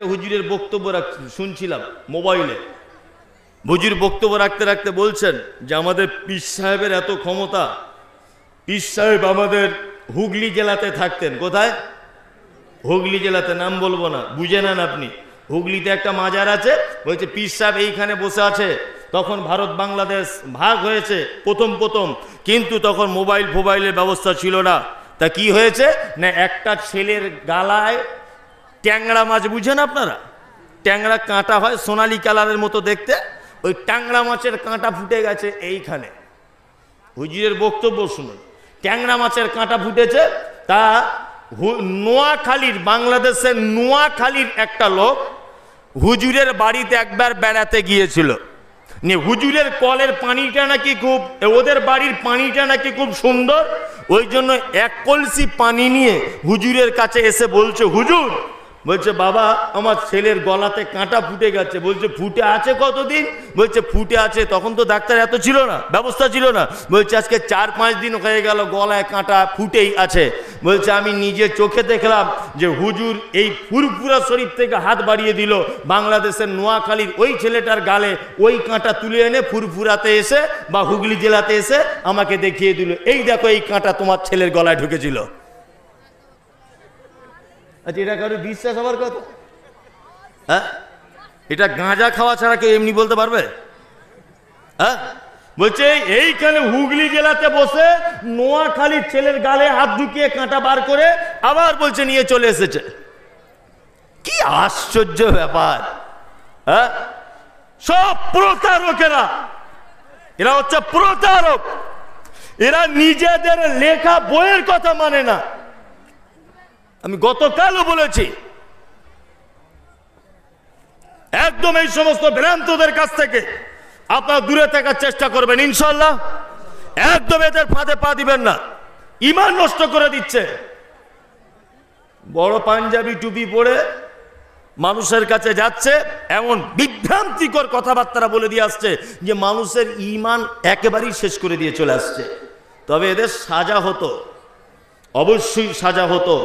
হুজুরের বক্তব্য শুনছিলাম মোবাইলে। হুজুর বক্তব্য রাখতে রাখতে বলছেন যে আমাদের পীর সাহেবের এত ক্ষমতা। পীর সাহেব আমাদের হুগলি জেলাতে থাকতেন। কোথায়? হুগলি জেলাতে, নাম বলবো না, বুঝে নেন আপনি। হুগলিতে একটা মাজার আছে, বলছে পীর সাহেব এইখানে বসে আছে। তখন ভারত বাংলাদেশ ভাগ হয়েছে প্রথম কিন্তু তখন মোবাইলের ব্যবস্থা ছিল না। তা কি হয়েছে না, একটা ছেলের গালায় ট্যাংরা মাছ, বুঝেন আপনারা? ট্যাংরা কাঁটা হয় সোনালী কালারের মতো দেখতে, ওই ট্যাংরা মাছের কাঁটা ফুটে গেছে এইখানে। হুজুরের বক্তব্য শুনুন। ট্যাংরা মাছের কাঁটা ফুটেছে। তা নোয়াখালীর, বাংলাদেশের নোয়াখালীর একটা লোক হুজুরের বাড়িতে একবার বেড়াতে গিয়েছিল। হুজুরের কলের পানিটা নাকি খুব, ওদের বাড়ির পানিটা নাকি খুব সুন্দর। ওই জন্য এক কলসি পানি নিয়ে হুজুরের কাছে এসে বলছে, হুজুর, বলছে বাবা আমার ছেলের গলাতে কাঁটা ফুটে গেছে। বলছে ফুটে আছে কতদিন? বলছে ফুটে আছে, তখন তো ডাক্তার এত ছিল না, ব্যবস্থা ছিল না। বলছে আজকে 4-5 দিন হয়ে গেল গলায় কাঁটা ফুটেই আছে। বলছে আমি নিজে চোখে দেখলাম যে হুজুর এই ফুরফুরা শরীফ থেকে হাত বাড়িয়ে দিল, বাংলাদেশের নোয়াখালীর ওই ছেলেটার গালে ওই কাঁটা তুলে এনে ফুরফুরাতে এসে বা হুগলি জেলাতে এসে আমাকে দেখিয়ে দিল, এই দেখো এই কাঁটা তোমার ছেলের গলায় ঢুকেছিল। আচ্ছা, এটা কারো বিশ্বাস হওয়ার কথা? হ্যাঁ, এটা গাঁজা খাওয়া ছাড়া কেউ এমনি বলতে পারবে? হ্যাঁ, বলছে এইখানে হুগলি জেলাতে বসে নোয়াখালীর ছেলের গালে হাত ঢুকিয়ে কাঁটা বার করে আবার বলছে নিয়ে চলে এসেছে। কি আশ্চর্য ব্যাপার! হ্যাঁ, সব প্রতারকেরা, এরা হচ্ছে প্রতারক। এরা নিজেদের লেখা বইয়ের কথা মানে না। আমি গতকালও বলেছি, একদম এই সমস্ত ভ্রান্তদের কাছ থেকে আপনারা দূরে থাকার চেষ্টা করবেন ইনশাল্লাহ। একদম এদের ফাঁদে পা দিবেন না, ঈমান নষ্ট করে দিচ্ছে। বড় পাঞ্জাবি টুপি পরে মানুষের কাছে যাচ্ছে, এমন বিভ্রান্তিকর কথাবার্তা বলে দিয়ে আসছে যে মানুষের ঈমান একেবারেই শেষ করে দিয়ে চলে আসছে। তবে এদের সাজা হতো, অবশ্যই সাজা হতো।